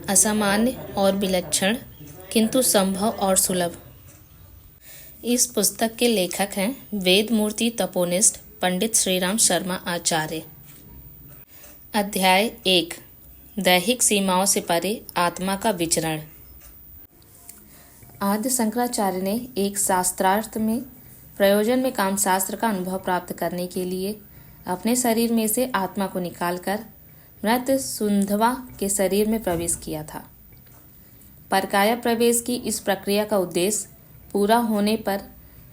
असामान्य और विलक्षण किंतु संभव और सुलभ। इस पुस्तक के लेखक हैं वेदमूर्ति तपोनिष्ठ पंडित श्रीराम शर्मा आचार्य। अध्याय 1 दैहिक सीमाओं से परे आत्मा का विचरण। आदि शंकराचार्य ने एक शास्त्रार्थ में प्रयोजन में कामशास्त्र का अनुभव प्राप्त करने के लिए अपने शरीर में से आत्मा को निकालकर मृत सुंधवा के शरीर में प्रवेश किया था। परकाया प्रवेश की इस प्रक्रिया का उद्देश्य पूरा होने पर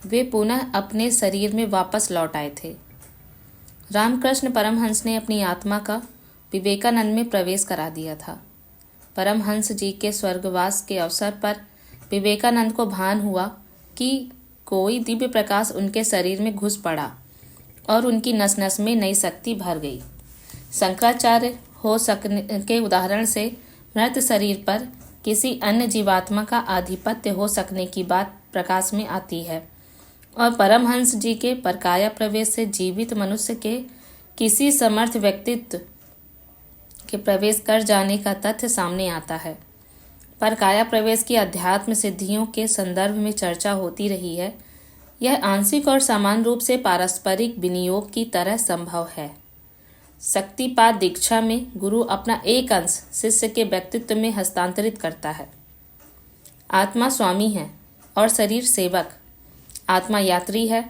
वे पुनः अपने शरीर में वापस लौट आए थे। रामकृष्ण परमहंस ने अपनी आत्मा का विवेकानंद में प्रवेश करा दिया था। परमहंस जी के स्वर्गवास के अवसर पर विवेकानंद को भान हुआ कि कोई दिव्य प्रकाश उनके शरीर में घुस पड़ा और उनकी नस नस में नई शक्ति भर गई। शंकराचार्य हो सकने के उदाहरण से मृत शरीर पर किसी अन्य जीवात्मा का आधिपत्य हो सकने की बात प्रकाश में आती है और परमहंस जी के परकाया प्रवेश से जीवित मनुष्य के किसी समर्थ व्यक्तित्व के प्रवेश कर जाने का तथ्य सामने आता है। परकाया प्रवेश की अध्यात्म सिद्धियों के संदर्भ में चर्चा होती रही है। यह आंशिक और समान रूप से पारस्परिक विनियोग की तरह संभव है। शक्तिपात दीक्षा में गुरु अपना एक अंश शिष्य के व्यक्तित्व में हस्तांतरित करता है। आत्मा स्वामी है और शरीर सेवक। आत्मा यात्री है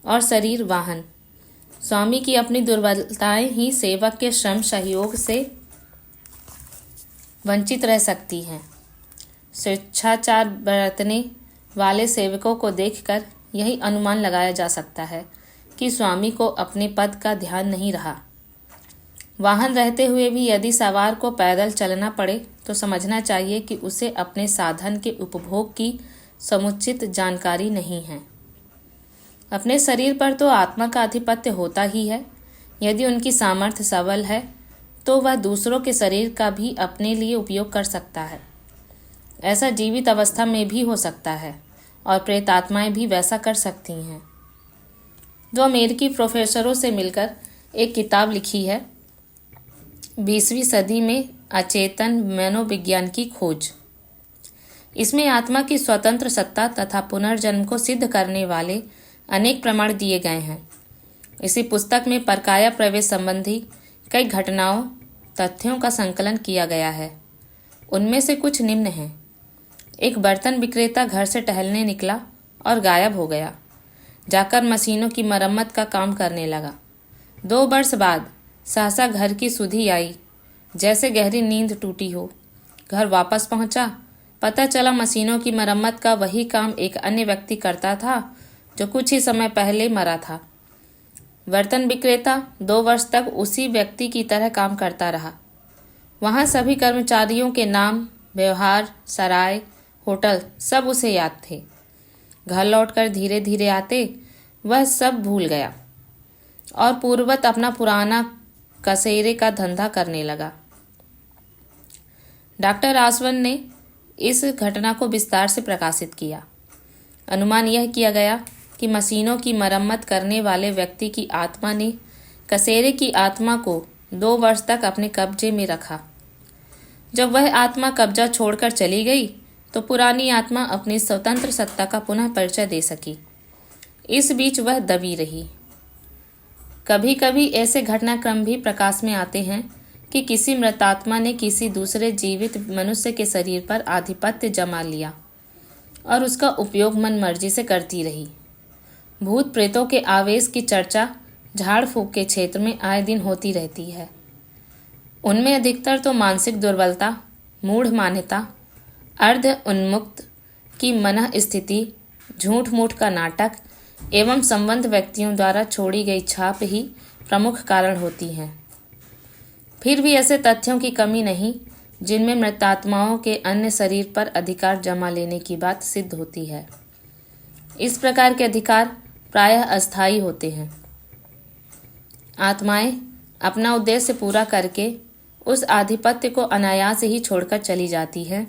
और शरीर वाहन। स्वामी की अपनी दुर्बलताएं ही सेवक के श्रम सहयोग से वंचित रह सकती हैं। स्वेच्छाचार बरतने वाले सेवकों को देखकर यही अनुमान लगाया जा सकता है कि स्वामी को अपने पद का ध्यान नहीं रहा। वाहन रहते हुए भी यदि सवार को पैदल चलना पड़े तो समझना चाहिए कि उसे अपने साधन के उपभोग की समुचित जानकारी नहीं है। अपने शरीर पर तो आत्मा का आधिपत्य होता ही है। यदि उनकी सामर्थ्य सबल है तो वह दूसरों के शरीर का भी अपने लिए उपयोग कर सकता है। ऐसा जीवित अवस्था में भी हो सकता है और प्रेतात्माएं भी वैसा कर सकती हैं। दो अमेरिकी प्रोफेसरों से मिलकर एक किताब लिखी है, 20वीं सदी में अचेतन मनोविज्ञान की खोज। इसमें आत्मा की स्वतंत्र सत्ता तथा पुनर्जन्म को सिद्ध करने वाले अनेक प्रमाण दिए गए हैं। इसी पुस्तक में परकाया प्रवेश संबंधी कई घटनाओं तथ्यों का संकलन किया गया है। उनमें से कुछ निम्न हैं। एक बर्तन विक्रेता घर से टहलने निकला और गायब हो गया। जाकर मशीनों की मरम्मत का काम करने लगा। 2 वर्ष बाद सहसा घर की सुधि आई, जैसे गहरी नींद टूटी हो। घर वापस पहुंचा, पता चला मशीनों की मरम्मत का वही काम एक अन्य व्यक्ति करता था जो कुछ ही समय पहले मरा था। बर्तन विक्रेता 2 वर्ष तक उसी व्यक्ति की तरह काम करता रहा। वहां सभी कर्मचारियों के नाम, व्यवहार, सराय, होटल सब उसे याद थे। घर लौटकर धीरे धीरे आते वह सब भूल गया और पूर्ववत अपना पुराना कसेरे का धंधा करने लगा। डॉक्टर आसवन ने इस घटना को विस्तार से प्रकाशित किया। अनुमान यह किया गया कि मशीनों की मरम्मत करने वाले व्यक्ति की आत्मा ने कसेरे की आत्मा को 2 वर्ष तक अपने कब्जे में रखा। जब वह आत्मा कब्जा छोड़कर चली गई तो पुरानी आत्मा अपनी स्वतंत्र सत्ता का पुनः परिचय दे सकी। इस बीच वह दबी रही। कभी कभी ऐसे घटनाक्रम भी प्रकाश में आते हैं कि किसी मृतात्मा ने किसी दूसरे जीवित मनुष्य के शरीर पर आधिपत्य जमा लिया और उसका उपयोग मन मर्जी से करती रही। भूत प्रेतों के आवेश की चर्चा झाड़ फूक के क्षेत्र में आए दिन होती रहती है। उनमें अधिकतर तो मानसिक दुर्बलता, मूढ़ मान्यता, अर्ध उन्मुक्त की मनः स्थिति, झूठ मूठ का नाटक एवं संबंध व्यक्तियों द्वारा छोड़ी गई छाप ही प्रमुख कारण होती हैं। फिर भी ऐसे तथ्यों की कमी नहीं जिनमें मृतात्माओं के अन्य शरीर पर अधिकार जमा लेने की बात सिद्ध होती है। इस प्रकार के अधिकार प्रायः अस्थायी होते हैं। आत्माएं अपना उद्देश्य पूरा करके उस आधिपत्य को अनायास ही छोड़कर चली जाती हैं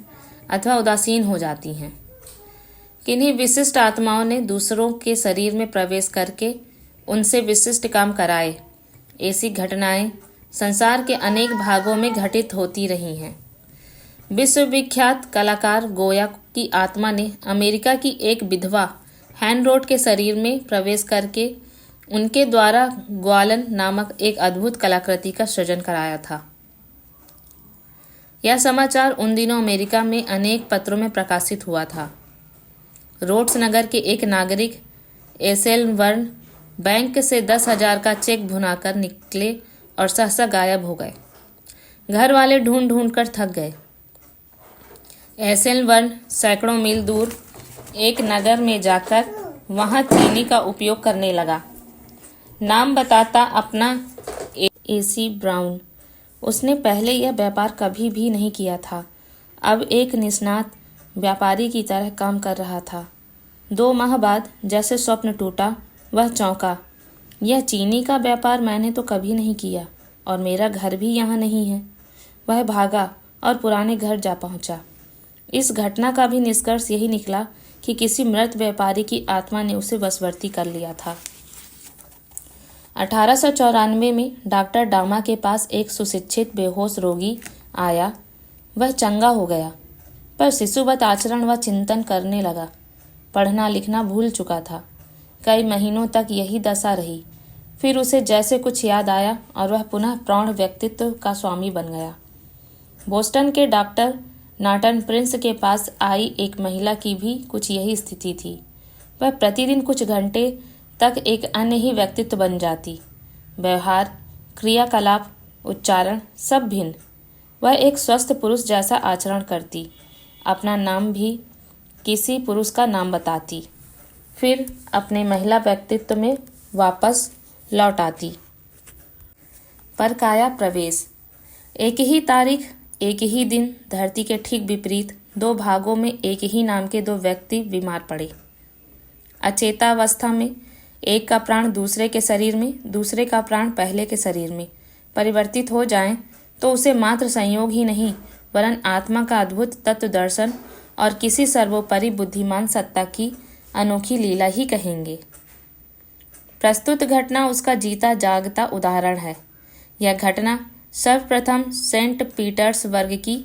अथवा उदासीन हो जाती हैं। किन्हीं विशिष्ट आत्माओं ने दूसरों के शरीर में प्रवेश करके उनसे विशिष्ट काम कराए। ऐसी घटनाएं संसार के अनेक भागों में घटित होती रही हैं। विश्वविख्यात कलाकार गोया की आत्मा ने अमेरिका की एक विधवा हैनरोड के शरीर में प्रवेश करके उनके द्वारा ग्वालन नामक एक अद्भुत कलाकृति का सृजन कराया था। यह समाचार उन दिनों अमेरिका में अनेक पत्रों में प्रकाशित हुआ था। रोड्स नगर के एक नागरिक एसेलवर्न बैंक से 10,000 का चेक भुनाकर निकले और सहसा गायब हो गए। घर वाले ढूंढ ढूंढ कर थक गए। एसेलवर्न सैकड़ों मील दूर एक नगर में जाकर वहां चीनी का उपयोग करने लगा। नाम बताता अपना एसी ब्राउन। उसने पहले यह व्यापार कभी भी नहीं किया था। अब एक निष्णात व्यापारी की तरह काम कर रहा था। 2 माह बाद जैसे स्वप्न टूटा, वह चौंका। यह चीनी का व्यापार मैंने तो कभी नहीं किया और मेरा घर भी यहाँ नहीं है। वह भागा और पुराने घर जा पहुँचा। इस घटना का भी निष्कर्ष यही निकला कि किसी मृत व्यापारी की आत्मा ने उसे वशवर्ती कर लिया था। 1894 में डॉक्टर डामा के पास एक सुशिक्षित बेहोश रोगी आया। वह चंगा हो गया, पर शिशुवत आचरण व चिंतन करने लगा। पढ़ना लिखना भूल चुका था। कई महीनों तक यही दशा रही। फिर उसे जैसे कुछ याद आया और वह पुनः प्रौढ़ व्यक्तित्व का स्वामी बन गया। बोस्टन के डॉक्टर नॉर्टन प्रिंस के पास आई एक महिला की भी कुछ यही स्थिति थी। वह प्रतिदिन कुछ घंटे तक एक अन्य ही व्यक्तित्व बन जाती। व्यवहार, क्रियाकलाप, उच्चारण सब भिन्न। वह एक स्वस्थ पुरुष जैसा आचरण करती। अपना नाम भी किसी पुरुष का नाम बताती। फिर अपने महिला व्यक्तित्व में वापस लौट आती। पर काया प्रवेश। एक ही तारीख, एक ही दिन, धरती के ठीक विपरीत 2 भागों में एक ही नाम के 2 व्यक्ति बीमार पड़े। अचेतावस्था में एक का प्राण दूसरे के शरीर में, दूसरे का प्राण पहले के शरीर में परिवर्तित हो जाएं तो उसे मात्र संयोग ही नहीं वरन आत्मा का अद्भुत तत्व दर्शन और किसी सर्वोपरि बुद्धिमान सत्ता की अनोखी लीला ही कहेंगे। प्रस्तुत घटना उसका जीता जागता उदाहरण है। यह घटना सर्वप्रथम सेंट पीटर्सबर्ग की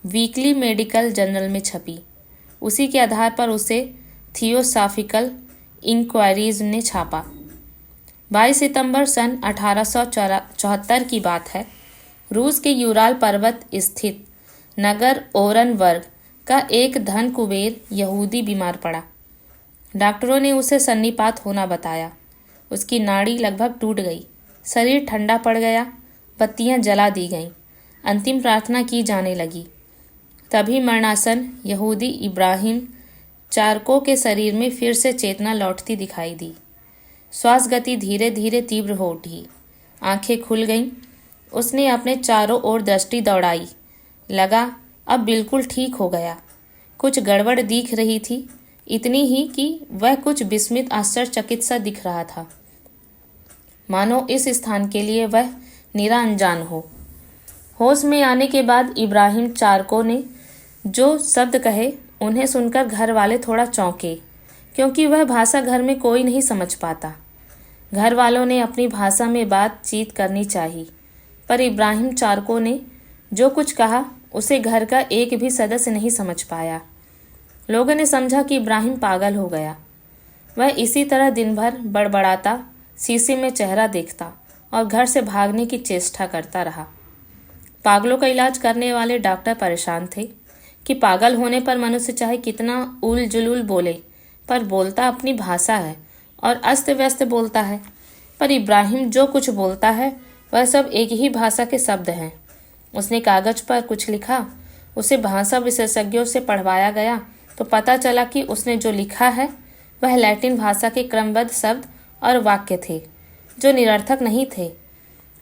वीकली मेडिकल जर्नल में छपी। उसी के आधार पर उसे थियोसॉफिकल इंक्वायरीज ने छापा। 22 सितंबर सन 1874 की बात है। रूस के यूराल पर्वत स्थित नगर ओरनबर्ग का एक धन कुबेर यहूदी बीमार पड़ा। डॉक्टरों ने उसे सन्निपात होना बताया। उसकी नाड़ी लगभग टूट गई, शरीर ठंडा पड़ गया, बत्तियां जला दी गईं, अंतिम प्रार्थना की जाने लगी। तभी मरणासन यहूदी इब्राहिम चारको के शरीर में फिर से चेतना लौटती दिखाई दी। श्वास गति धीरे धीरे तीव्र हो उठी। आंखें खुल गईं। उसने अपने चारों ओर दृष्टि दौड़ाई। लगा अब बिल्कुल ठीक हो गया। कुछ गड़बड़ दिख रही थी, इतनी ही कि वह कुछ विस्मित आश्चर्यचकित सा दिख रहा था, मानो इस स्थान के लिए वह निरा अनजान हो। होश में आने के बाद इब्राहिम चारको ने जो शब्द कहे उन्हें सुनकर घर वाले थोड़ा चौंके, क्योंकि वह भाषा घर में कोई नहीं समझ पाता। घर वालों ने अपनी भाषा में बातचीत करनी चाहिए, पर इब्राहिम चारको ने जो कुछ कहा उसे घर का एक भी सदस्य नहीं समझ पाया। लोगों ने समझा कि इब्राहिम पागल हो गया। वह इसी तरह दिन भर बड़बड़ाता, शीशे में चेहरा देखता और घर से भागने की चेष्टा करता रहा। पागलों का इलाज करने वाले डॉक्टर परेशान थे कि पागल होने पर मनुष्य चाहे कितना उल जुलूल बोले, पर बोलता अपनी भाषा है और अस्त व्यस्त बोलता है। पर इब्राहिम जो कुछ बोलता है वह सब एक ही भाषा के शब्द हैं। उसने कागज पर कुछ लिखा, उसे भाषा विशेषज्ञों से पढ़वाया गया तो पता चला कि उसने जो लिखा है वह लैटिन भाषा के क्रमबद्ध शब्द और वाक्य थे जो निरर्थक नहीं थे।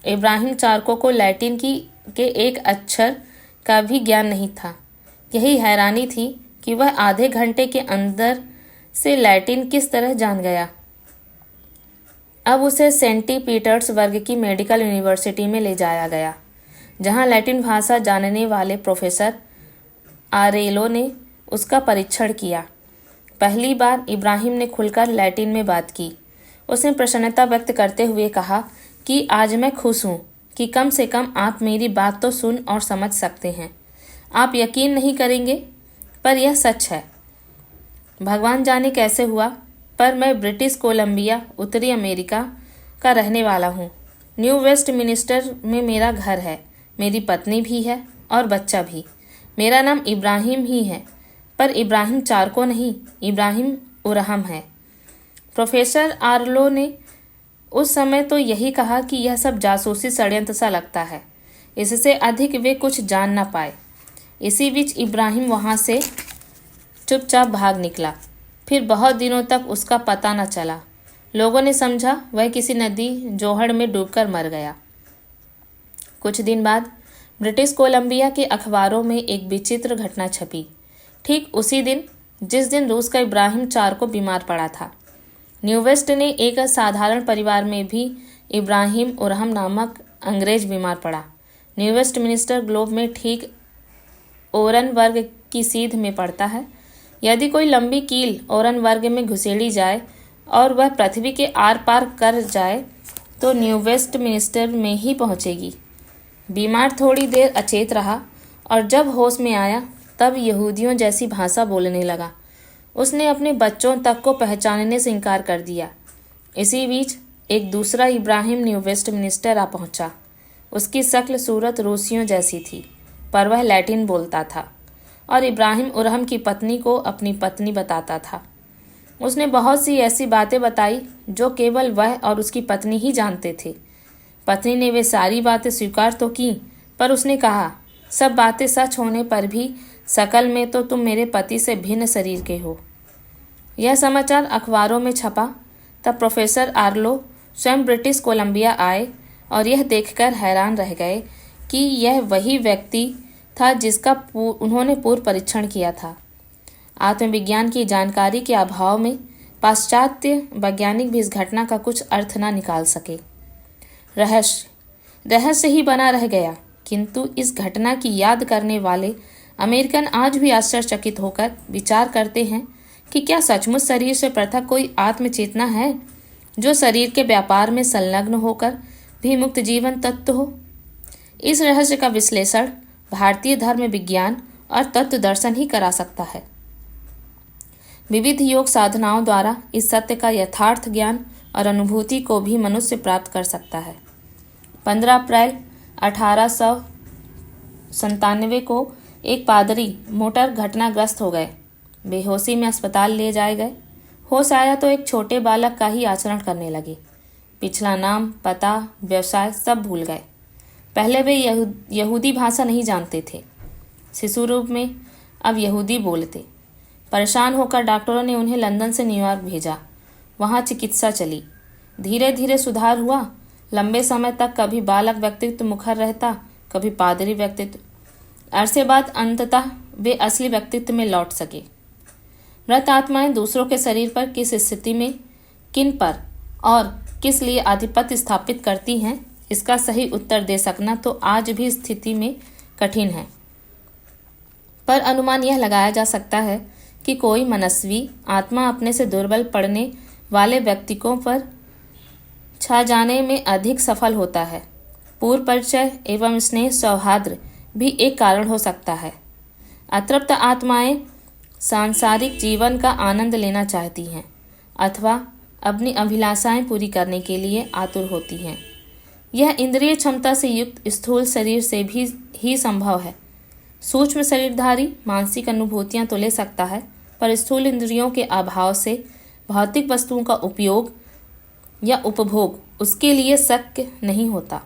इब्राहिम चारको को लैटिन के एक अक्षर का भी ज्ञान नहीं था। यही हैरानी थी कि वह आधे घंटे के अंदर से लैटिन किस तरह जान गया। अब उसे सेंट पीटर्सबर्ग की मेडिकल यूनिवर्सिटी में ले जाया गया, जहां लैटिन भाषा जानने वाले प्रोफेसर आरेलो ने उसका परीक्षण किया। पहली बार इब्राहिम ने खुलकर लैटिन में बात की। उसने प्रसन्नता व्यक्त करते हुए कहा कि आज मैं खुश हूँ कि कम से कम आप मेरी बात तो सुन और समझ सकते हैं। आप यकीन नहीं करेंगे, पर यह सच है। भगवान जाने कैसे हुआ, पर मैं ब्रिटिश कोलंबिया, उत्तरी अमेरिका का रहने वाला हूँ। न्यू वेस्टमिनिस्टर में मेरा घर है, मेरी पत्नी भी है और बच्चा भी। मेरा नाम इब्राहिम ही है, पर इब्राहिम चारको नहीं, इब्राहिम उरहम है। प्रोफेसर आर्लो ने उस समय तो यही कहा कि यह सब जासूसी षड्यंत्र सा लगता है, इससे अधिक वे कुछ जान ना पाए। इसी बीच इब्राहिम वहाँ से चुपचाप भाग निकला। फिर बहुत दिनों तक उसका पता न चला। लोगों ने समझा वह किसी नदी जोहड़ में डूबकर मर गया। कुछ दिन बाद ब्रिटिश कोलंबिया के अखबारों में एक विचित्र घटना छपी, ठीक उसी दिन जिस दिन रूस का इब्राहिम चारको बीमार पड़ा था। न्यू वेस्ट ने एक साधारण परिवार में भी इब्राहिम उरहम नामक अंग्रेज बीमार पड़ा। न्यू वेस्टमिनिस्टर ग्लोब में ठीक ओरन वर्ग की सीध में पड़ता है। यदि कोई लंबी कील ओरन वर्ग में घुसेड़ी जाए और वह पृथ्वी के आर पार कर जाए तो न्यू वेस्टमिनिस्टर में ही पहुंचेगी। बीमार थोड़ी देर अचेत रहा और जब होश में आया तब यहूदियों जैसी भाषा बोलने लगा। उसने अपने बच्चों तक को पहचानने से इनकार कर दिया। इसी बीच एक दूसरा इब्राहिम न्यू वेस्टमिनिस्टर आ पहुंचा। उसकी शक्ल सूरत रूसियों जैसी थी, पर वह लैटिन बोलता था और इब्राहिम उरहम की पत्नी को अपनी पत्नी बताता था। उसने बहुत सी ऐसी बातें बताई जो केवल वह और उसकी पत्नी ही जानते थे। पत्नी ने वे सारी बातें स्वीकार तो की, पर उसने कहा, सब बातें सच होने पर भी शकल में तो तुम मेरे पति से भिन्न शरीर के हो। यह समाचार अखबारों में छपा तब प्रोफेसर आर्लो स्वयं ब्रिटिश कोलंबिया आए और यह देखकर हैरान रह गए कि यह वही व्यक्ति था जिसका उन्होंने पूर्व परीक्षण किया था। आत्मविज्ञान की जानकारी के अभाव में पाश्चात्य वैज्ञानिक भी इस घटना का कुछ अर्थ न निकाल सके। रहस्य ही बना रह गया, किंतु इस घटना की याद करने वाले अमेरिकन आज भी आश्चर्यचकित होकर विचार करते हैं कि क्या सचमुच शरीर से पृथक कोई आत्मचेतना है जो शरीर के व्यापार में संलग्न होकर भी मुक्त जीवन तत्व हो। इस रहस्य का विश्लेषण भारतीय धर्म विज्ञान और तत्व दर्शन ही करा सकता है। विविध योग साधनाओं द्वारा इस सत्य का यथार्थ ज्ञान और अनुभूति को भी मनुष्य प्राप्त कर सकता है। 15 अप्रैल 1897 को एक पादरी मोटर घटनाग्रस्त हो गए। बेहोशी में अस्पताल ले जाए गए। होश आया तो एक छोटे बालक का ही आचरण करने लगे। पिछला नाम, पता, व्यवसाय सब भूल गए। पहले वे यहूदी भाषा नहीं जानते थे, शिशु रूप में अब यहूदी बोलते। परेशान होकर डॉक्टरों ने उन्हें लंदन से न्यूयॉर्क भेजा। वहाँ चिकित्सा चली। धीरे धीरे सुधार हुआ। लंबे समय तक कभी बालक व्यक्तित्व मुखर रहता, कभी पादरी व्यक्तित्व। अरसे बाद अंततः वे असली व्यक्तित्व में लौट सके। मृत आत्माएं दूसरों के शरीर पर किस स्थिति में, किन पर और किस लिए आधिपत्य स्थापित करती हैं, इसका सही उत्तर दे सकना तो आज भी स्थिति में कठिन है। पर अनुमान यह लगाया जा सकता है कि कोई मनस्वी आत्मा अपने से दुर्बल पड़ने वाले व्यक्तियों पर छा जाने में अधिक सफल होता है। पूर्व परिचय एवं स्नेह सौहार्द भी एक कारण हो सकता है। अतृप्त आत्माएं सांसारिक जीवन का आनंद लेना चाहती हैं अथवा अपनी अभिलाषाएं पूरी करने के लिए आतुर होती हैं। यह इंद्रिय क्षमता से युक्त स्थूल शरीर से भी ही संभव है। सूक्ष्म शरीरधारी मानसिक अनुभूतियां तो ले सकता है, पर स्थूल इंद्रियों के अभाव से भौतिक वस्तुओं का उपयोग या उपभोग उसके लिए शक्य नहीं होता।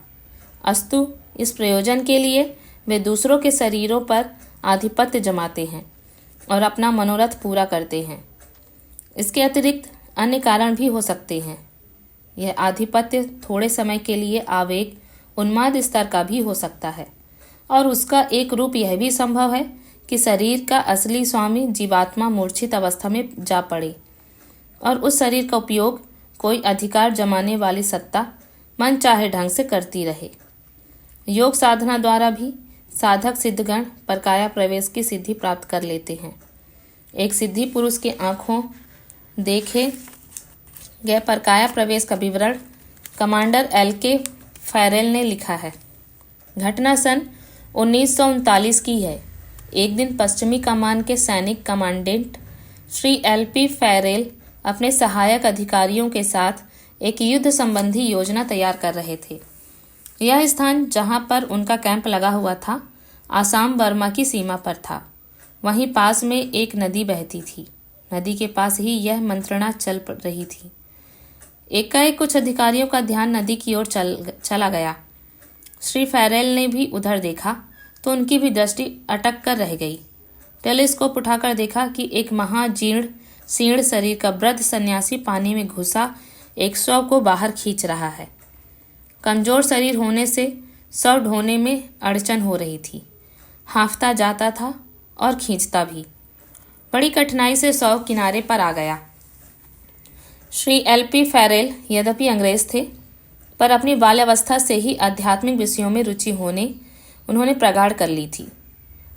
अस्तु इस प्रयोजन के लिए वे दूसरों के शरीरों पर आधिपत्य जमाते हैं और अपना मनोरथ पूरा करते हैं। इसके अतिरिक्त अन्य कारण भी हो सकते हैं। यह आधिपत्य थोड़े समय के लिए आवेग उन्माद स्तर का भी हो सकता है और उसका एक रूप यह भी संभव है कि शरीर का असली स्वामी जीवात्मा मूर्छित अवस्था में जा पड़े और उस शरीर का उपयोग कोई अधिकार जमाने वाली सत्ता मन चाहे ढंग से करती रहे। योग साधना द्वारा भी साधक सिद्धगण परकाया प्रवेश की सिद्धि प्राप्त कर लेते हैं। एक सिद्धि पुरुष की आंखों देखे गए परकाया प्रवेश का विवरण कमांडर LK फैरेल ने लिखा है। घटना सन 1939 की है। एक दिन पश्चिमी कमान के सैनिक कमांडेंट श्री LP फैरेल अपने सहायक अधिकारियों के साथ एक युद्ध संबंधी योजना तैयार कर रहे थे। यह स्थान जहां पर उनका कैंप लगा हुआ था, आसाम बर्मा की सीमा पर था। वहीं पास में एक नदी बहती थी। नदी के पास ही यह मंत्रणा चल रही थी। एकाएक कुछ अधिकारियों का ध्यान नदी की ओर चला गया। श्री फैरेल ने भी उधर देखा तो उनकी भी दृष्टि अटक कर रह गई। टेलीस्कोप उठाकर देखा कि एक महाजीर्ण सीर्ण शरीर का वृद्ध सन्यासी पानी में घुसा एक शव को बाहर खींच रहा है। कमजोर शरीर होने से शव ढोने में अड़चन हो रही थी। हाँफता जाता था और खींचता भी। बड़ी कठिनाई से शव किनारे पर आ गया। श्री LP फैरेल यद्यपि अंग्रेज थे, पर अपनी बाल्यावस्था से ही आध्यात्मिक विषयों में रुचि होने उन्होंने प्रगाढ़ कर ली थी।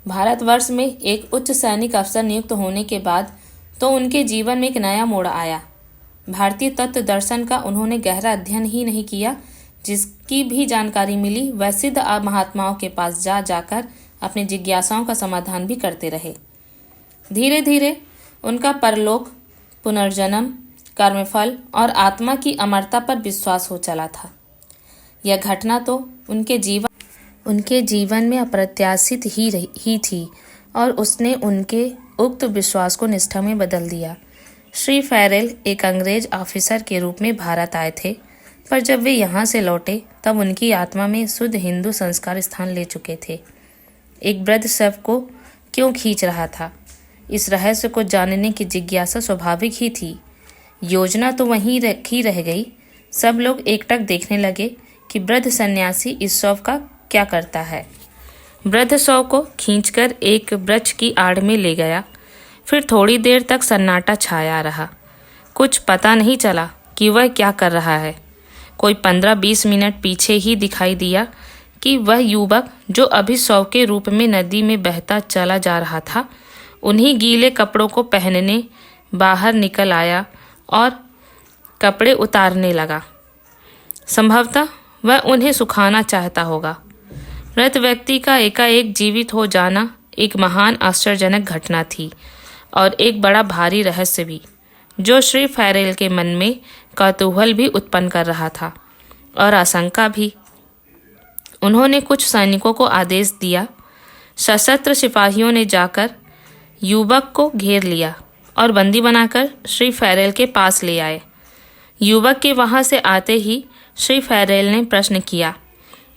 भारतवर्ष में एक उच्च सैनिक अफसर नियुक्त होने के बाद तो उनके जीवन में एक नया मोड़ आया। भारतीय तत्व दर्शन का उन्होंने गहरा अध्ययन ही नहीं किया, जिसकी भी जानकारी मिली वह सिद्ध महात्माओं के पास जाकर अपनी जिज्ञासाओं का समाधान भी करते रहे। धीरे धीरे उनका परलोक, पुनर्जन्म, कर्मफल और आत्मा की अमरता पर विश्वास हो चला था। यह घटना तो उनके जीवन में अप्रत्याशित ही थी और उसने उनके उक्त विश्वास को निष्ठा में बदल दिया। श्री फैरेल एक अंग्रेज ऑफिसर के रूप में भारत आए थे, पर जब वे यहाँ से लौटे तब उनकी आत्मा में शुद्ध हिंदू संस्कार स्थान ले चुके थे। एक वृद्ध शव को क्यों खींच रहा था, इस रहस्य को जानने की जिज्ञासा स्वाभाविक ही थी। योजना तो वहीं रखी रह गई। सब लोग एकटक देखने लगे कि वृद्ध सन्यासी इस शव का क्या करता है। वृद्ध शव को खींचकर एक वृक्ष की आड़ में ले गया। फिर थोड़ी देर तक सन्नाटा छाया रहा। कुछ पता नहीं चला कि वह क्या कर रहा है। कोई 15-20 मिनट पीछे ही दिखाई दिया कि वह युवक जो अभी शव के रूप में नदी में बहता चला जा रहा था, उन्हीं गीले कपड़ों को पहनने बाहर निकल आया और कपड़े उतारने लगा। संभवतः वह उन्हें सुखाना चाहता होगा। मृत व्यक्ति का एकाएक जीवित हो जाना एक महान आश्चर्यजनक घटना थी और एक बड़ा भारी रहस्य भी, जो श्री फैरेल के मन में कौतूहल भी उत्पन्न कर रहा था और आशंका भी। उन्होंने कुछ सैनिकों को आदेश दिया। सशस्त्र सिपाहियों ने जाकर युवक को घेर लिया और बंदी बनाकर श्री फैरेल के पास ले आए। युवक के वहां से आते ही श्री फैरेल ने प्रश्न किया,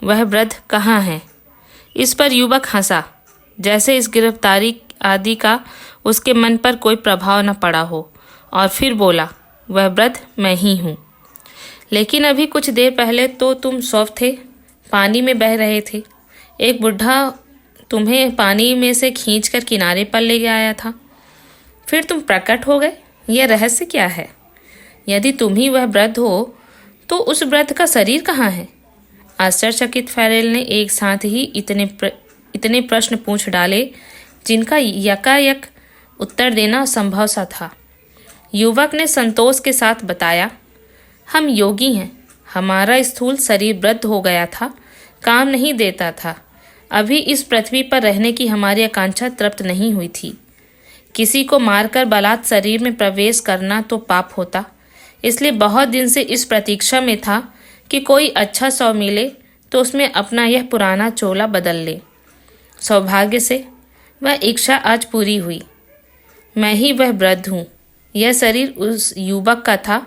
वह वृद्ध कहाँ है? इस पर युवक हंसा, जैसे इस गिरफ्तारी आदि का उसके मन पर कोई प्रभाव न पड़ा हो, और फिर बोला, वह वृद्ध मैं ही हूँ। लेकिन अभी कुछ देर पहले तो तुम शव थे, पानी में बह रहे थे। एक बुढ़ा तुम्हें पानी में से खींचकर किनारे पर ले आया था, फिर तुम प्रकट हो गए। यह रहस्य क्या है? यदि तुम ही वह वृद्ध हो तो उस वृद्ध का शरीर कहाँ है? आश्चर्यचकित फैरेल ने एक साथ ही इतने प्रश्न पूछ डाले जिनका यकायक उत्तर देना असंभव सा था। युवक ने संतोष के साथ बताया, हम योगी हैं। हमारा स्थूल शरीर वृद्ध हो गया था, काम नहीं देता था। अभी इस पृथ्वी पर रहने की हमारी आकांक्षा तृप्त नहीं हुई थी। किसी को मारकर बलात् शरीर में प्रवेश करना तो पाप होता, इसलिए बहुत दिन से इस प्रतीक्षा में था कि कोई अच्छा शव मिले तो उसमें अपना यह पुराना चोला बदल ले। सौभाग्य से वह इच्छा आज पूरी हुई। मैं ही वह वृद्ध हूँ। यह शरीर उस युवक का था,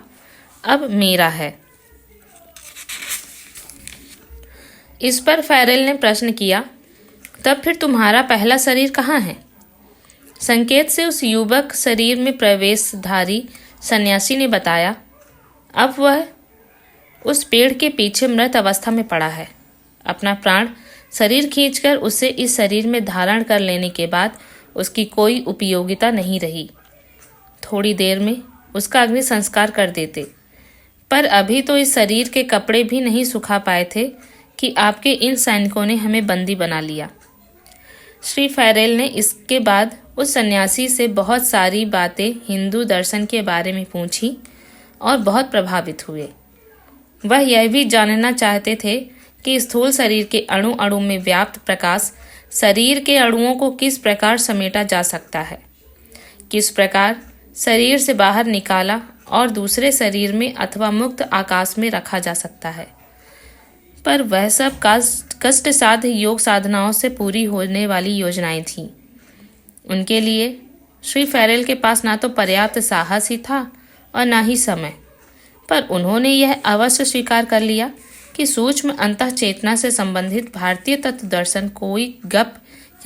अब मेरा है। इस पर फैरेल ने प्रश्न किया, तब फिर तुम्हारा पहला शरीर कहाँ है? संकेत से उस युवक शरीर में प्रवेशधारी सन्यासी ने बताया, अब वह उस पेड़ के पीछे मृत अवस्था में पड़ा है। अपना प्राण शरीर खींचकर उसे इस शरीर में धारण कर लेने के बाद उसकी कोई उपयोगिता नहीं रही। थोड़ी देर में उसका अग्नि संस्कार कर देते, पर अभी तो इस शरीर के कपड़े भी नहीं सुखा पाए थे कि आपके इन सैनिकों ने हमें बंदी बना लिया। श्री फैरेल ने इसके बाद उस सन्यासी से बहुत सारी बातें हिंदू दर्शन के बारे में पूछी और बहुत प्रभावित हुए। वह यह भी जानना चाहते थे कि स्थूल शरीर के अणु अणु में व्याप्त प्रकाश शरीर के अणुओं को किस प्रकार समेटा जा सकता है, किस प्रकार शरीर से बाहर निकाला और दूसरे शरीर में अथवा मुक्त आकाश में रखा जा सकता है। पर वह सब कष्ट साध्य योग साधनाओं से पूरी होने वाली योजनाएं थीं। उनके लिए श्री फैरेल के पास ना तो पर्याप्त साहस ही था और ना ही समय, पर उन्होंने यह अवश्य स्वीकार कर लिया कि सूक्ष्म अंतः चेतना से संबंधित भारतीय तत्व दर्शन कोई गप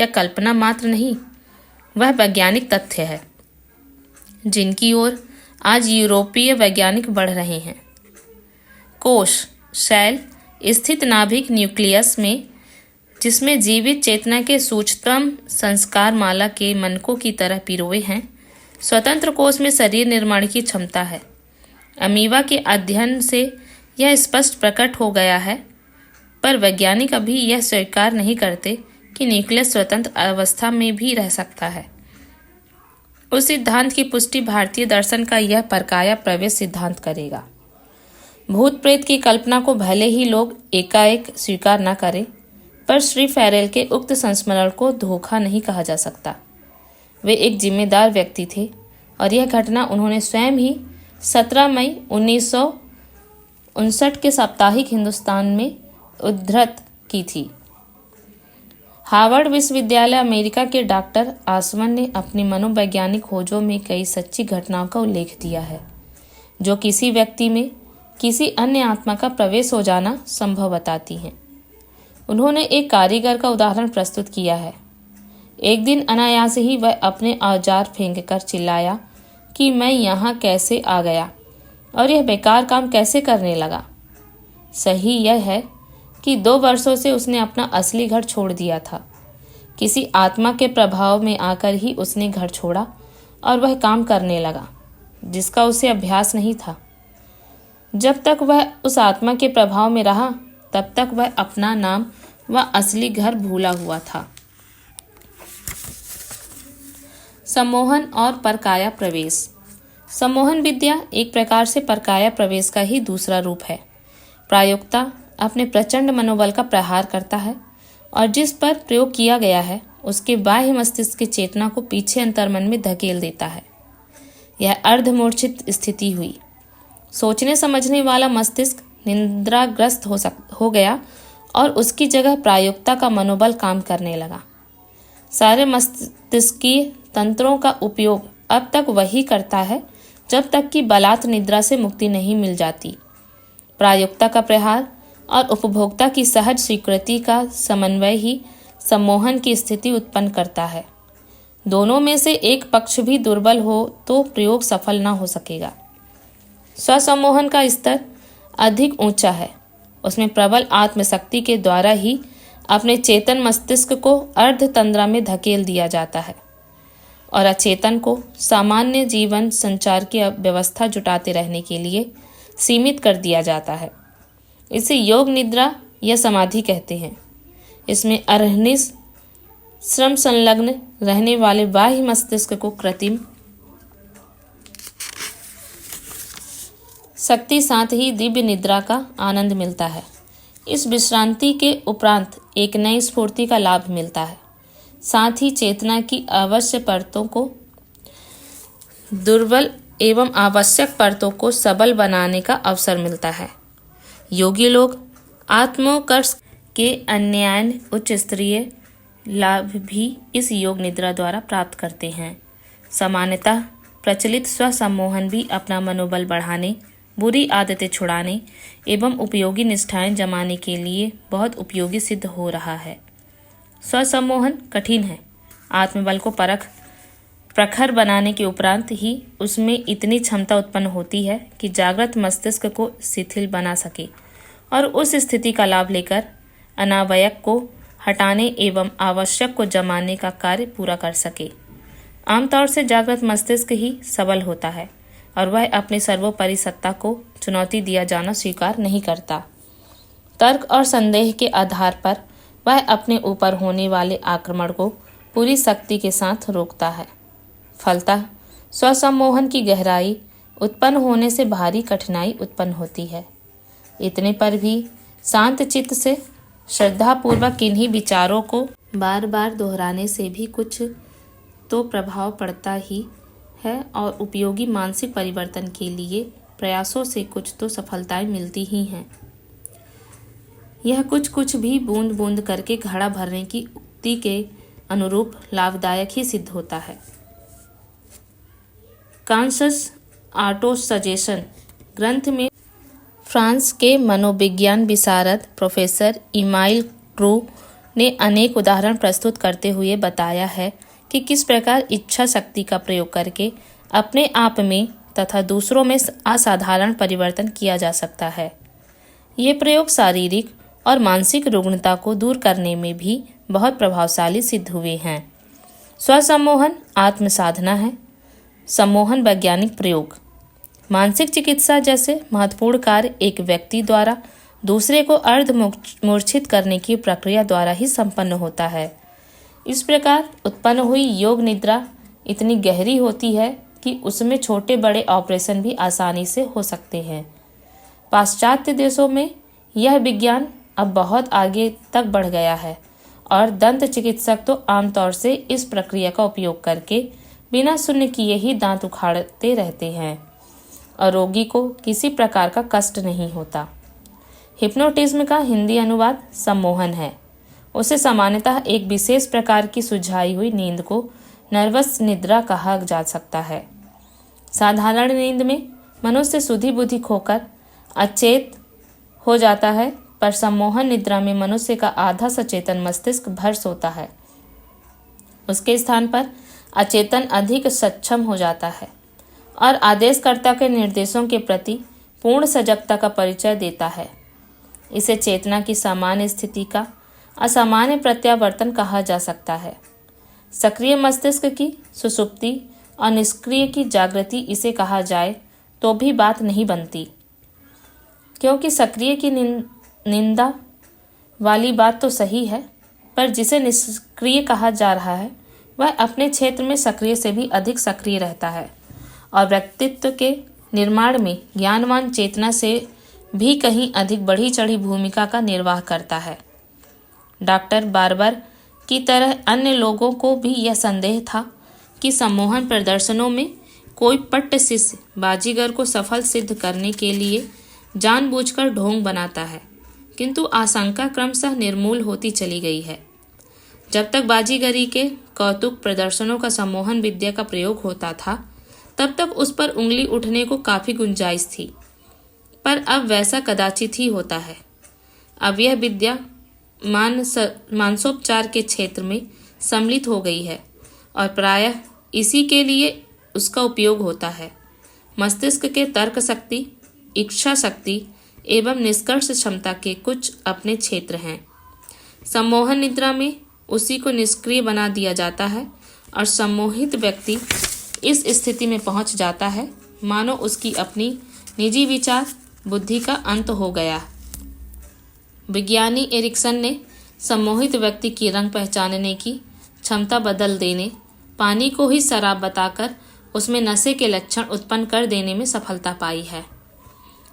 या कल्पना मात्र नहीं, वह वैज्ञानिक तथ्य है जिनकी ओर आज यूरोपीय वैज्ञानिक बढ़ रहे हैं। कोश शैल स्थित नाभिक न्यूक्लियस में, जिसमें जीवित चेतना के सूक्ष्मतम संस्कार माला के मनकों की तरह पिरोए हैं, स्वतंत्र कोष में शरीर निर्माण की क्षमता है। अमीबा के अध्ययन से यह स्पष्ट प्रकट हो गया है, पर वैज्ञानिक अभी यह स्वीकार नहीं करते कि न्यूक्लियस स्वतंत्र अवस्था में भी रह सकता है। उस सिद्धांत की पुष्टि भारतीय दर्शन का यह परकाया प्रवेश सिद्धांत करेगा। भूत प्रेत की कल्पना को भले ही लोग एकाएक स्वीकार न करें, पर श्री फैरेल के उक्त संस्मरण को धोखा नहीं कहा जा सकता। वे एक जिम्मेदार व्यक्ति थे और यह घटना उन्होंने स्वयं ही 17 मई 1959 के साप्ताहिक हिंदुस्तान में उद्धृत की थी। हार्वर्ड विश्वविद्यालय अमेरिका के डॉक्टर आसवन ने अपनी मनोवैज्ञानिक खोजों में कई सच्ची घटनाओं का उल्लेख दिया है, जो किसी व्यक्ति में किसी अन्य आत्मा का प्रवेश हो जाना संभव बताती हैं। उन्होंने एक कारीगर का उदाहरण प्रस्तुत किया है। एक दिन अनायास ही वह अपने औजार फेंककर चिल्लाया कि मैं यहाँ कैसे आ गया और यह बेकार काम कैसे करने लगा। सही यह है कि 2 वर्षों से उसने अपना असली घर छोड़ दिया था। किसी आत्मा के प्रभाव में आकर ही उसने घर छोड़ा और वह काम करने लगा जिसका उसे अभ्यास नहीं था। जब तक वह उस आत्मा के प्रभाव में रहा, तब तक वह अपना नाम व असली घर भूला हुआ था। सम्मोहन और परकाया प्रवेश। सम्मोहन विद्या एक प्रकार से परकाया प्रवेश का ही दूसरा रूप है। प्रायोक्ता अपने प्रचंड मनोबल का प्रहार करता है और जिस पर प्रयोग किया गया है उसके बाह्य मस्तिष्क की चेतना को पीछे अंतर्मन में धकेल देता है। यह अर्धमूर्छित स्थिति हुई। सोचने समझने वाला मस्तिष्क निद्राग्रस्त हो गया और उसकी जगह प्रायोक्ता का मनोबल काम करने लगा। सारे मस्तिष्कीय तंत्रों का उपयोग अब तक वही करता है जब तक कि बलात् निद्रा से मुक्ति नहीं मिल जाती। प्रायोक्ता का प्रहार और उपभोक्ता की सहज स्वीकृति का समन्वय ही सम्मोहन की स्थिति उत्पन्न करता है। दोनों में से एक पक्ष भी दुर्बल हो तो प्रयोग सफल न हो सकेगा। स्वसम्मोहन का स्तर अधिक ऊंचा है। उसमें प्रबल आत्मशक्ति के द्वारा ही अपने चेतन मस्तिष्क को अर्ध तंद्रा में धकेल दिया जाता है और अचेतन को सामान्य जीवन संचार की व्यवस्था जुटाते रहने के लिए सीमित कर दिया जाता है। इसे योग निद्रा या समाधि कहते हैं। इसमें अरहनिश श्रम संलग्न रहने वाले बाह्य मस्तिष्क को कृत्रिम शक्ति साथ ही दिव्य निद्रा का आनंद मिलता है। इस विश्रांति के उपरांत एक नई स्फूर्ति का लाभ मिलता है। साथ ही चेतना की आवश्यक परतों को दुर्बल एवं आवश्यक परतों को सबल बनाने का अवसर मिलता है। योगी लोग आत्मोत्कर्ष के अन्यान्य उच्च स्तरीय लाभ भी इस योग निद्रा द्वारा प्राप्त करते हैं। सामान्यतः प्रचलित स्वसम्मोहन भी अपना मनोबल बढ़ाने, बुरी आदतें छुड़ाने एवं उपयोगी निष्ठाएं जमाने के लिए बहुत उपयोगी सिद्ध हो रहा है। स्वसम्मोहन कठिन है। आत्मबल को प्रखर बनाने के उपरांत ही उसमें इतनी क्षमता उत्पन्न होती है कि जागृत मस्तिष्क को शिथिल बना सके और उस स्थिति का लाभ लेकर अनावयक को हटाने एवं आवश्यक को जमाने का कार्य पूरा कर सके। आमतौर से जागृत मस्तिष्क ही सबल होता है और वह अपनी सर्वोपरि सत्ता को चुनौती दिया जाना स्वीकार नहीं करता। तर्क और संदेह के आधार पर वह अपने ऊपर होने वाले आक्रमण को पूरी शक्ति के साथ रोकता है। फलतः स्वसम्मोहन की गहराई उत्पन्न होने से भारी कठिनाई उत्पन्न होती है। इतने पर भी शांत चित्त से श्रद्धापूर्वक किन्हीं विचारों को बार बार दोहराने से भी कुछ तो प्रभाव पड़ता ही है और उपयोगी मानसिक परिवर्तन के लिए प्रयासों से कुछ तो सफलताएं मिलती ही हैं। यह कुछ भी बूंद बूंद करके घड़ा भरने की उक्ति के अनुरूप लाभदायक ही सिद्ध होता है। कॉन्शस ऑटो सजेशन ग्रंथ में फ्रांस के मनोविज्ञान विशारद प्रोफेसर इमाइल क्रू ने अनेक उदाहरण प्रस्तुत करते हुए बताया है कि किस प्रकार इच्छा शक्ति का प्रयोग करके अपने आप में तथा दूसरों में असाधारण परिवर्तन किया जा सकता है। ये प्रयोग शारीरिक और मानसिक रुग्णता को दूर करने में भी बहुत प्रभावशाली सिद्ध हुए हैं। स्वसम्मोहन आत्म साधना है। सम्मोहन वैज्ञानिक प्रयोग मानसिक चिकित्सा जैसे महत्वपूर्ण कार्य एक व्यक्ति द्वारा दूसरे को अर्ध मूर्छित करने की प्रक्रिया द्वारा ही संपन्न होता है। इस प्रकार उत्पन्न हुई योग निद्रा इतनी गहरी होती है कि उसमें छोटे बड़े ऑपरेशन भी आसानी से हो सकते हैं। पाश्चात्य देशों में यह विज्ञान अब बहुत आगे तक बढ़ गया है और दंत चिकित्सक तो आमतौर से इस प्रक्रिया का उपयोग करके बिना शून्य किए ही दांत उखाड़ते रहते हैं और रोगी को किसी प्रकार का कष्ट नहीं होता। हिप्नोटिज्म का हिंदी अनुवाद सम्मोहन है। उसे सामान्यतः एक विशेष प्रकार की सुझाई हुई नींद को नर्वस निद्रा कहा जा सकता है। साधारण नींद में मनुष्य सुधि बुद्धि खोकर अचेत हो जाता है, पर सम्मोहन निद्रा में मनुष्य का आधा सचेतन मस्तिष्क भर सोता है। उसके स्थान पर अचेतन अधिक सक्षम हो जाता है और आदेशकर्ता के निर्देशों के प्रति पूर्ण सजगता का परिचय देता है। इसे चेतना की सामान्य स्थिति का असामान्य प्रत्यावर्तन कहा जा सकता है। सक्रिय मस्तिष्क की सुषुप्ति और निष्क्रिय की जागृति इसे कहा जाए तो भी बात नहीं बनती, क्योंकि सक्रिय की निंदा वाली बात तो सही है, पर जिसे निष्क्रिय कहा जा रहा है वह अपने क्षेत्र में सक्रिय से भी अधिक सक्रिय रहता है और व्यक्तित्व के निर्माण में ज्ञानवान चेतना से भी कहीं अधिक बढ़ी चढ़ी भूमिका का निर्वाह करता है। डॉक्टर बार्बर की तरह अन्य लोगों को भी यह संदेह था कि सम्मोहन प्रदर्शनों में कोई पट्ट शिष्य बाजीगर को सफल सिद्ध करने के लिए जानबूझकर ढोंग बनाता है, किंतु आशंका क्रमशः निर्मूल होती चली गई है। जब तक बाजीगरी के कौतुक प्रदर्शनों का सम्मोहन विद्या का प्रयोग होता था, तब तक उस पर उंगली उठने को काफी गुंजाइश थी, पर अब वैसा कदाचित ही होता है। अब यह विद्या मानसोपचार के क्षेत्र में सम्मिलित हो गई है और प्रायः इसी के लिए उसका उपयोग होता है। मस्तिष्क के तर्क शक्ति, इच्छा शक्ति एवं निष्कर्ष क्षमता के कुछ अपने क्षेत्र हैं। सम्मोहन निद्रा में उसी को निष्क्रिय बना दिया जाता है और सम्मोहित व्यक्ति इस स्थिति में पहुंच जाता है मानो उसकी अपनी निजी विचार बुद्धि का अंत हो गया। विज्ञानी एरिक्सन ने सम्मोहित व्यक्ति की रंग पहचानने की क्षमता बदल देने, पानी को ही शराब बताकर उसमें नशे के लक्षण उत्पन्न कर देने में सफलता पाई है।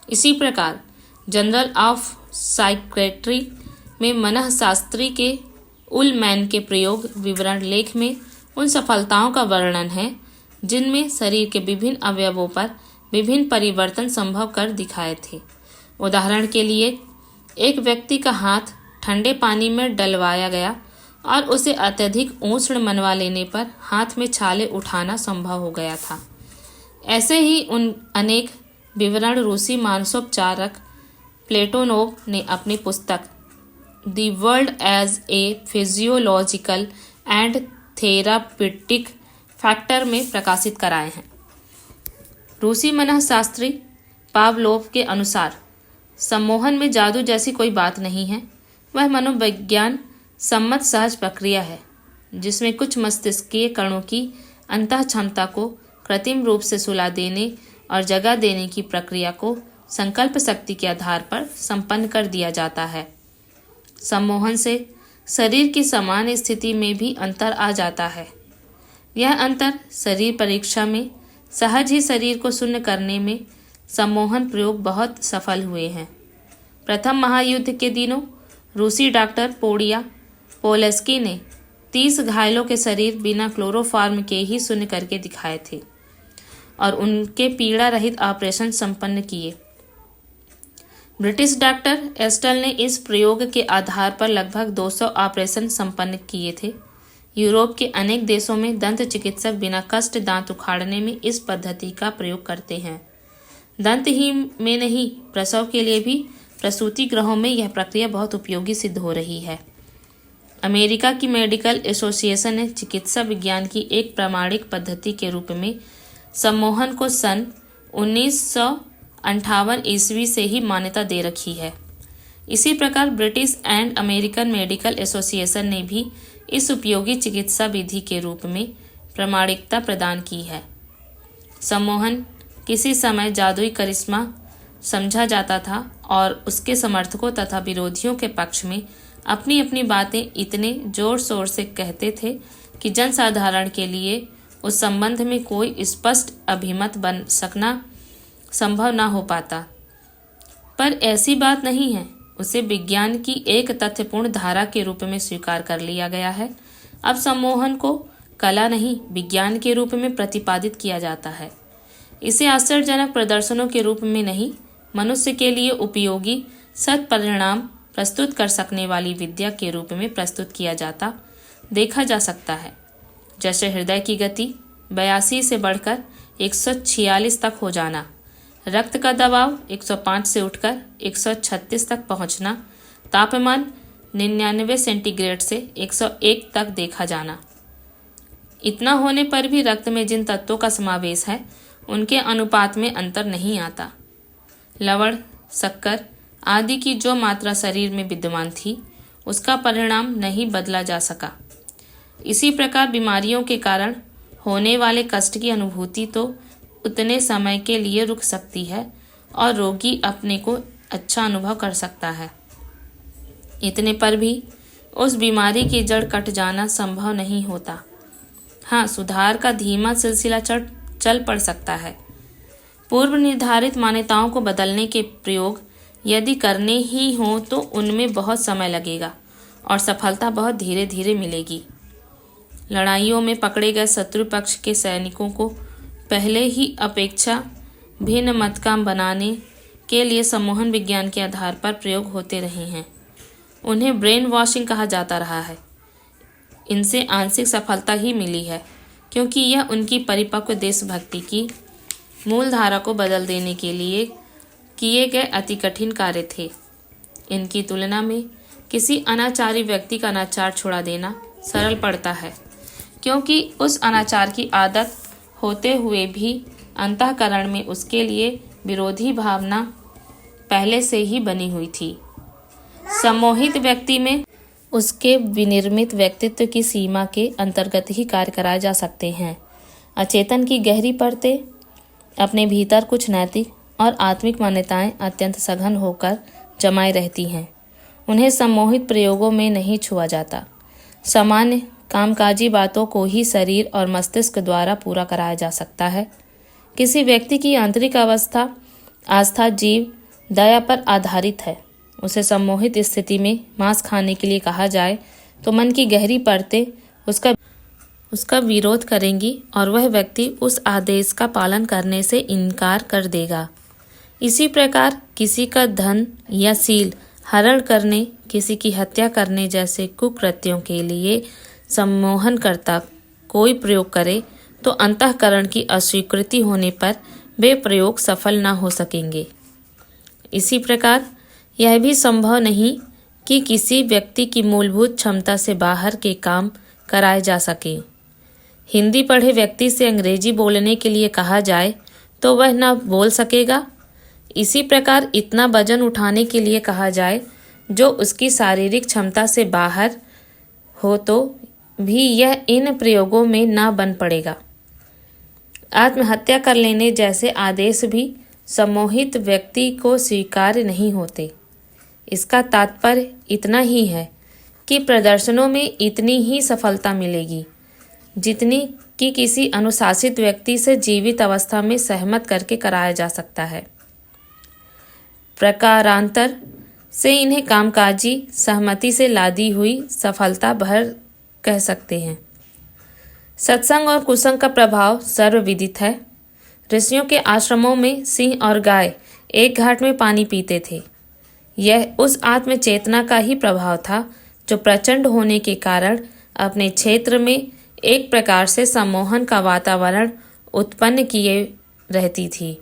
इसी प्रकार जर्नल ऑफ साइकेट्री में मनःशास्त्री के उलमैन के प्रयोग विवरण लेख में उन सफलताओं का वर्णन है जिनमें शरीर के विभिन्न अवयवों पर विभिन्न परिवर्तन संभव कर दिखाए थे। उदाहरण के लिए एक व्यक्ति का हाथ ठंडे पानी में डलवाया गया और उसे अत्यधिक उष्ण मनवा लेने पर हाथ में छाले उठाना संभव हो गया था। ऐसे ही उन अनेक विवरण रूसी मानसोपचारक प्लेटोनोव ने अपनी पुस्तक the world as a physiological and therapeutic factor में प्रकाशित कराए हैं। रूसी मनःशास्त्री पावलोव के अनुसार सम्मोहन में जादू जैसी कोई बात नहीं है। वह मनोविज्ञान सम्मत सहज प्रक्रिया है जिसमें कुछ मस्तिष्कीय कणों की अंतः क्षमता को कृत्रिम रूप से सुला देने और जगह देने की प्रक्रिया को संकल्प शक्ति के आधार पर संपन्न कर दिया जाता है। सम्मोहन से शरीर की समान स्थिति में भी अंतर आ जाता है। यह अंतर शरीर परीक्षा में सहज ही शरीर को शून्य करने में सम्मोहन प्रयोग बहुत सफल हुए हैं। प्रथम महायुद्ध के दिनों रूसी डॉक्टर पोलेस्की ने 30 घायलों के शरीर बिना क्लोरोफॉर्म के ही शून्य करके दिखाए थे और उनके पीड़ा रहित ऑपरेशन संपन्न किए। ब्रिटिश डॉक्टर एस्टल ने इस प्रयोग के आधार पर लगभग 200 ऑपरेशन संपन्न किए थे। यूरोप के अनेक देशों में दंत चिकित्सक बिना कष्ट दांत उखाड़ने में इस पद्धति का प्रयोग करते हैं। दंत ही में नहीं, प्रसव के लिए भी प्रसूति गृहों में यह प्रक्रिया बहुत उपयोगी सिद्ध हो रही है। अमेरिका की मेडिकल एसोसिएशन ने चिकित्सा विज्ञान की एक प्रामाणिक पद्धति के रूप में सम्मोहन को सन 1958 ईस्वी से ही मान्यता दे रखी है। इसी प्रकार British and American medical association ने भी इस उपयोगी चिकित्सा विधि के रूप में प्रामाणिकता प्रदान की है। सम्मोहन किसी समय जादुई करिश्मा समझा जाता था और उसके समर्थकों तथा विरोधियों के पक्ष में अपनी अपनी बातें इतने जोर शोर से कहते थे कि जनसाधारण के लिए उस संबंध में कोई स्पष्ट अभिमत बन सकना संभव न हो पाता। पर ऐसी बात नहीं है, उसे विज्ञान की एक तथ्यपूर्ण धारा के रूप में स्वीकार कर लिया गया है। अब सम्मोहन को कला नहीं, विज्ञान के रूप में प्रतिपादित किया जाता है। इसे आश्चर्यजनक प्रदर्शनों के रूप में नहीं, मनुष्य के लिए उपयोगी सत परिणाम प्रस्तुत कर सकने वाली विद्या के रूप में प्रस्तुत किया जाता देखा जा सकता है। जैसे हृदय की गति 82 से बढ़कर 146 तक हो जाना, रक्त का दबाव 105 से उठकर 136 तक पहुंचना, तापमान 99 सेंटीग्रेड से 101 तक देखा जाना। इतना होने पर भी रक्त में जिन तत्वों का समावेश है उनके अनुपात में अंतर नहीं आता। लवण, शक्कर आदि की जो मात्रा शरीर में विद्यमान थी उसका परिणाम नहीं बदला जा सका। इसी प्रकार बीमारियों के कारण होने वाले कष्ट की अनुभूति तो उतने समय के लिए रुक सकती है और रोगी अपने को अच्छा अनुभव कर सकता है। इतने पर भी उस बीमारी की जड़ कट जाना संभव नहीं होता। हाँ, सुधार का धीमा सिलसिला चल पड़ सकता है। पूर्व निर्धारित मान्यताओं को बदलने के प्रयोग यदि करने ही हों तो उनमें बहुत समय लगेगा और सफलता बहुत धीरे धीरे मिलेगी। लड़ाइयों में पकड़े गए शत्रु पक्ष के सैनिकों को पहले ही अपेक्षा भिन्न मत का बनाने के लिए सम्मोहन विज्ञान के आधार पर प्रयोग होते रहे हैं। उन्हें ब्रेन वॉशिंग कहा जाता रहा है। इनसे आंशिक सफलता ही मिली है क्योंकि यह उनकी परिपक्व देशभक्ति की मूल धारा को बदल देने के लिए किए गए अति कठिन कार्य थे। इनकी तुलना में किसी अनाचारी व्यक्ति का अनाचार छुड़ा देना सरल पड़ता है क्योंकि उस अनाचार की आदत होते हुए भी अंतःकरण में उसके लिए विरोधी भावना पहले से ही बनी हुई थी। सम्मोहित व्यक्ति में उसके विनिर्मित व्यक्तित्व की सीमा के अंतर्गत ही कार्य कराए जा सकते हैं। अचेतन की गहरी परतें अपने भीतर कुछ नैतिक और आत्मिक मान्यताएं अत्यंत सघन होकर जमाई रहती हैं। उन्हें सम्मोहित प्रयोगों में नहीं छुआ जाता। सामान्य कामकाजी बातों को ही शरीर और मस्तिष्क द्वारा पूरा कराया जा सकता है। किसी व्यक्ति की आंतरिक आस्था जीव दया पर आधारित है। उसे सम्मोहित स्थिति में मांस खाने के लिए कहा जाए तो मन की गहरी परतें उसका विरोध करेंगी और वह व्यक्ति उस आदेश का पालन करने से इनकार कर देगा। इसी प्रकार किसी का धन या सील हरण करने, किसी की हत्या करने जैसे कुकृत्यों के लिए सम्मोहनकर्ता कोई प्रयोग करे तो अंतःकरण की अस्वीकृति होने पर वे प्रयोग सफल न हो सकेंगे। इसी प्रकार यह भी संभव नहीं कि किसी व्यक्ति की मूलभूत क्षमता से बाहर के काम कराए जा सके। हिंदी पढ़े व्यक्ति से अंग्रेजी बोलने के लिए कहा जाए तो वह न बोल सकेगा। इसी प्रकार इतना वजन उठाने के लिए कहा जाए जो उसकी शारीरिक क्षमता से बाहर हो तो भी यह इन प्रयोगों में न बन पड़ेगा। आत्महत्या कर लेने जैसे आदेश भी सम्मोहित व्यक्ति को स्वीकार्य नहीं होते। इसका तात्पर्य इतना ही है कि प्रदर्शनों में इतनी ही सफलता मिलेगी जितनी कि किसी अनुशासित व्यक्ति से जीवित अवस्था में सहमत करके कराया जा सकता है। प्रकारांतर से इन्हें कामकाजी सहमति से लादी हुई सफलता भर कह सकते हैं। सत्संग और कुसंग का प्रभाव सर्वविदित है। ऋषियों के आश्रमों में सिंह और गाय एक घाट में पानी पीते थे। यह उस आत्म चेतना का ही प्रभाव था जो प्रचंड होने के कारण अपने क्षेत्र में एक प्रकार से सम्मोहन का वातावरण उत्पन्न किए रहती थी।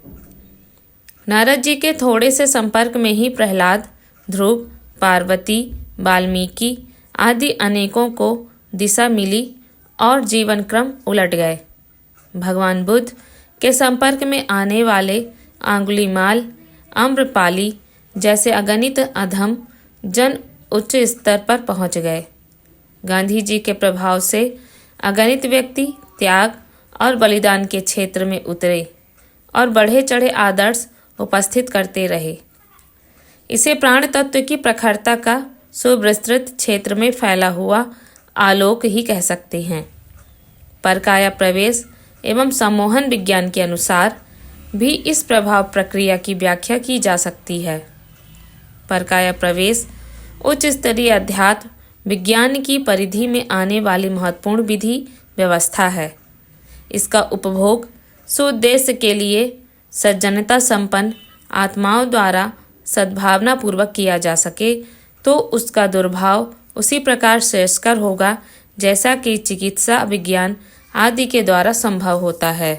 नारद जी के थोड़े से संपर्क में ही प्रहलाद, ध्रुव, पार्वती, वाल्मीकि आदि अनेकों को दिशा मिली और जीवन क्रम उलट गए। भगवान बुद्ध के संपर्क में आने वाले अंगुलीमाल, आम्रपाली जैसे अगणित अधम जन उच्च स्तर पर पहुंच गए। गांधी जी के प्रभाव से अगणित व्यक्ति त्याग और बलिदान के क्षेत्र में उतरे और बढ़े चढ़े आदर्श उपस्थित करते रहे। इसे प्राण तत्व की प्रखरता का सुविस्तृत क्षेत्र में फैला हुआ आलोक ही कह सकते हैं। परकाया प्रवेश एवं सम्मोहन विज्ञान के अनुसार भी इस प्रभाव प्रक्रिया की व्याख्या की जा सकती है। परकाया प्रवेश उच्च स्तरीय अध्यात्म विज्ञान की परिधि में आने वाली महत्वपूर्ण विधि व्यवस्था है। इसका उपभोग सुउद्देश्य के लिए सज्जनता संपन्न आत्माओं द्वारा सद्भावना पूर्वक किया जा सके तो उसका दुर्भाव उसी प्रकार श्रेयस्कर होगा जैसा कि चिकित्सा विज्ञान आदि के द्वारा संभव होता है।